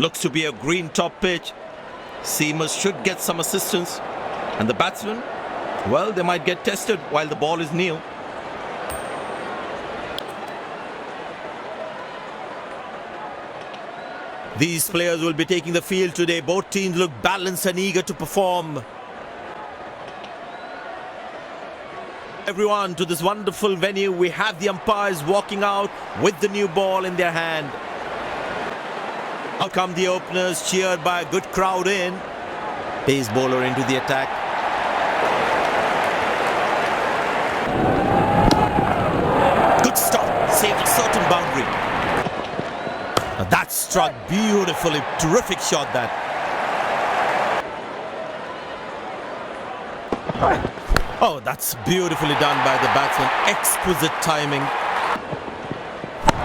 Looks to be a green top pitch. Seamers should get some assistance. And the batsmen, well, they might get tested while the ball is new. These players will be taking the field today. Both teams look balanced and eager to perform. Everyone to this wonderful venue. We have the umpires walking out with the new ball in their hand. Out come the openers, cheered by a good crowd in. Pace bowler into the attack. Good stop, saved a certain boundary. Now that struck beautifully, terrific shot that. Oh, that's beautifully done by the batsman, exquisite timing.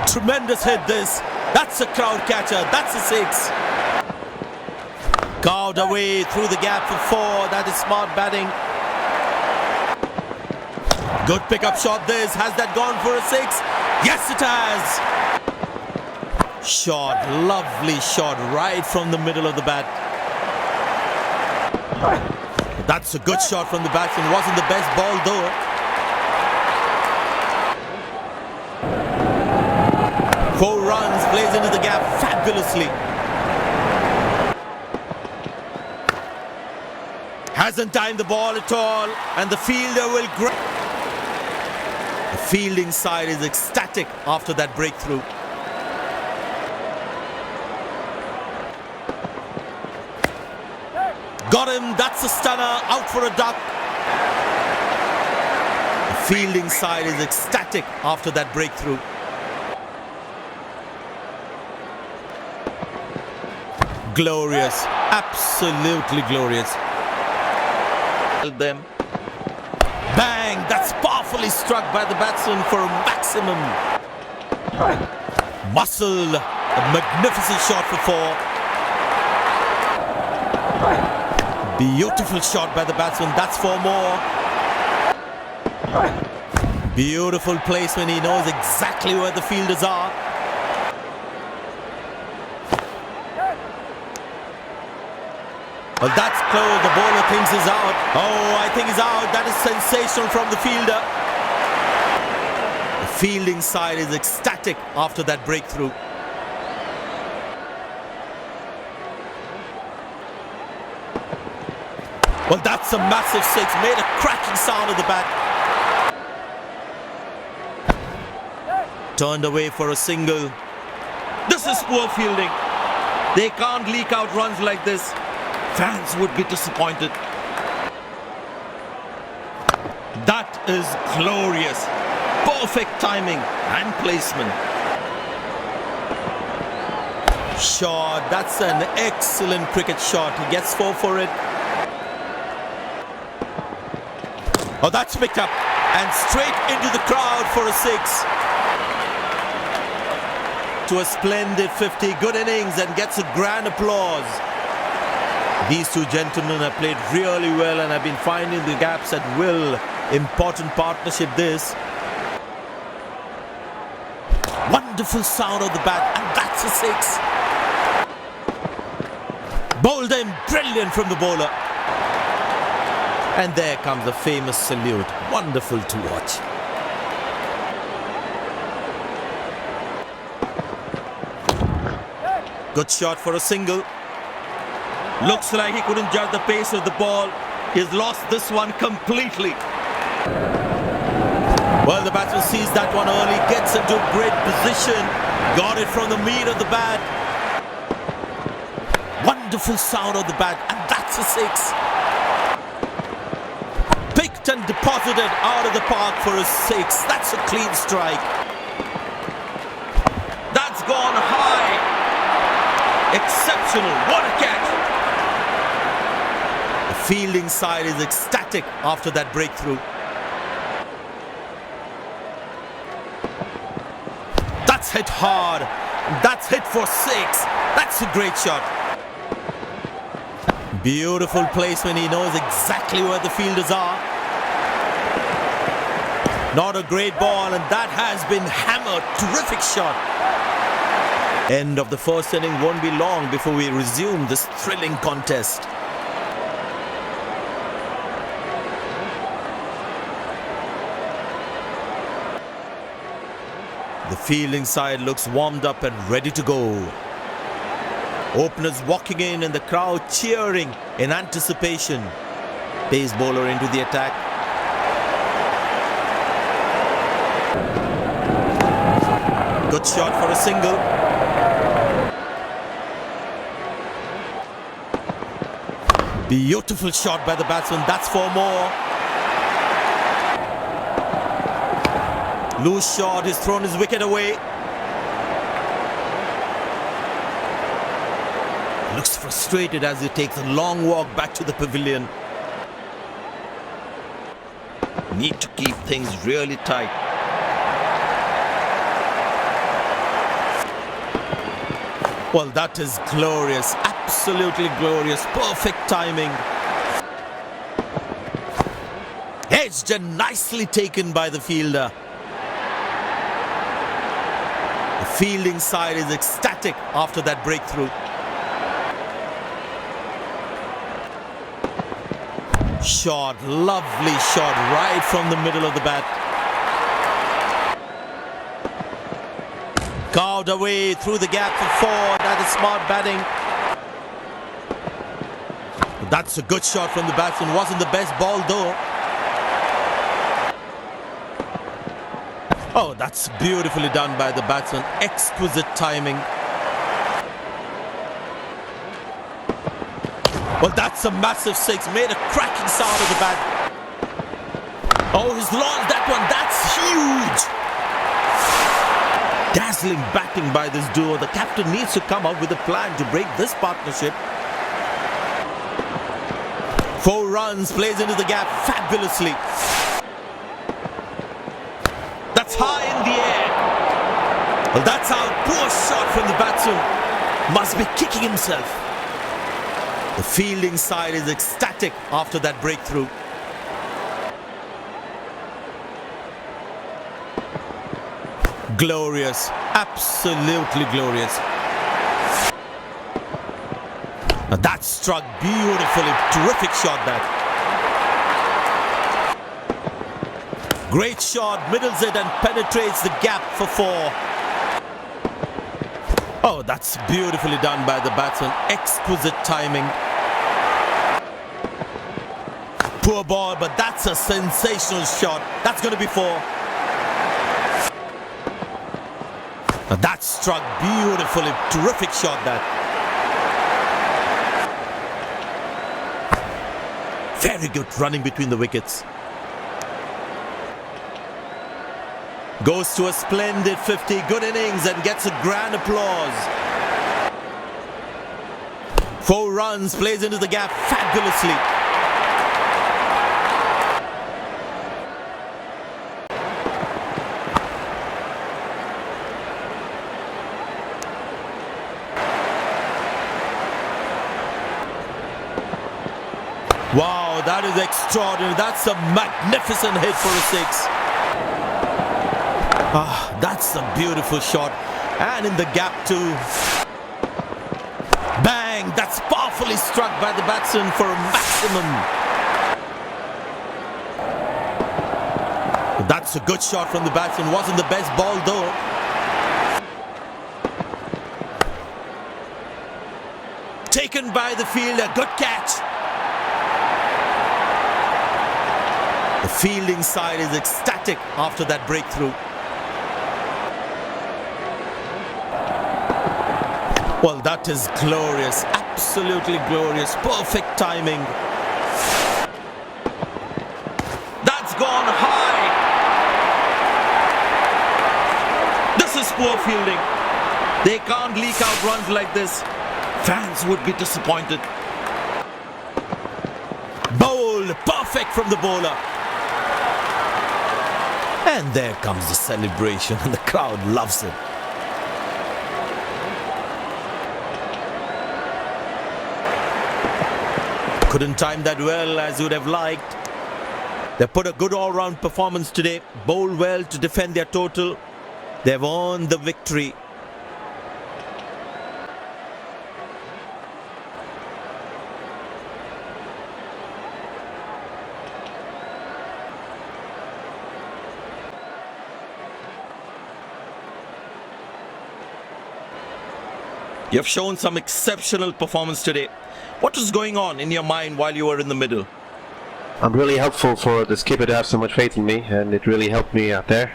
Tremendous hit this. That's a crowd catcher, that's a six. Carved away through the gap for four, that is smart batting. Good pickup shot this, has that gone for a six? Yes it has! Shot, lovely shot right from the middle of the bat. That's a good shot from the batsman, wasn't the best ball though. Four runs, plays into the gap fabulously. Hasn't timed the ball at all, and the fielder will grab. The fielding side is ecstatic after that breakthrough. Got him, that's a stunner, out for a duck. The fielding side is ecstatic after that breakthrough. Glorious, absolutely glorious. Them. Bang, that's powerfully struck by the batsman for a maximum. Muscle, a magnificent shot for four. Beautiful shot by the batsman, that's four more. Beautiful placement, he knows exactly where the fielders are. Well, that's close, the bowler thinks he's out. Oh, I think he's out, that is sensational from the fielder. The fielding side is ecstatic after that breakthrough. Well, that's a massive six, made a cracking sound of the bat. Turned away for a single. This is poor fielding. They can't leak out runs like this. Fans would be disappointed. That is glorious. Perfect timing and placement. Shot, that's an excellent cricket shot. He gets four for it. Oh, that's picked up and straight into the crowd for a six. To a splendid 50, good innings and gets a grand applause. These two gentlemen have played really well and have been finding the gaps at will. Important partnership this. Wonderful sound of the bat, and that's a six. Bowled in, brilliant from the bowler. And there comes the famous salute. Wonderful to watch. Good shot for a single. Looks like he couldn't judge the pace of the ball. He's lost this one completely. Well, the batsman sees that one early, gets into a great position. Got it from the meat of the bat. Wonderful sound of the bat, and that's a six. Picked and deposited out of the park for a six. That's a clean strike. That's gone high. Exceptional, what a catch. The fielding side is ecstatic after that breakthrough. That's hit hard. That's hit for six. That's a great shot. Beautiful placement. He knows exactly where the fielders are. Not a great ball, and that has been hammered. Terrific shot. End of the first inning won't be long before we resume this thrilling contest. The fielding side looks warmed up and ready to go. Openers walking in and the crowd cheering in anticipation. Pace bowler into the attack. Good shot for a single. Beautiful shot by the batsman. That's for more. Loose shot. He's thrown his wicket away. Looks frustrated as he takes a long walk back to the pavilion. Need to keep things really tight. Well, that is glorious. Absolutely glorious. Perfect timing. Edged and nicely taken by the fielder. The fielding side is ecstatic after that breakthrough. Shot, lovely shot right from the middle of the bat. Carved away through the gap for four. That is smart batting. That's a good shot from the batsman. Wasn't the best ball though. Oh, that's beautifully done by the batsman. Exquisite timing. Well, that's a massive six. Made a cracking sound of the bat. Oh, he's launched that one. That's huge. Dazzling batting by this duo. The captain needs to come up with a plan to break this partnership. 4 runs, plays into the gap fabulously. That's high in the air. Well, that's out. Poor shot from the batsman. Must be kicking himself. The fielding side is ecstatic after that breakthrough. Glorious, absolutely glorious. Now that struck beautifully. Terrific shot that. Great shot, middles it and penetrates the gap for 4. Oh, that's beautifully done by the batsman. Exquisite timing. Poor ball, but that's a sensational shot. That's going to be 4. Now that struck beautifully. Terrific shot that. Very good running between the wickets. Goes to a splendid 50. Good innings and gets a grand applause. 4 runs, plays into the gap fabulously. Wow, that is extraordinary. That's a magnificent hit for a 6. Ah, that's a beautiful shot. And in the gap too. Bang! That's powerfully struck by the batsman for a maximum. That's a good shot from the batsman. Wasn't the best ball though. Taken by the fielder. Good catch. The fielding side is ecstatic after that breakthrough. Well, that is glorious. Absolutely glorious. Perfect timing. That's gone high. This is poor fielding. They can't leak out runs like this. Fans would be disappointed. Bowled. Perfect from the bowler. And there comes the celebration and the crowd loves it. Couldn't time that well as you would have liked. They put a good all-round performance today. Bowled well to defend their total. They've earned the victory. You've shown some exceptional performance today. What was going on in your mind while you were in the middle? I'm really helpful for the skipper to have so much faith in me, and it really helped me out there.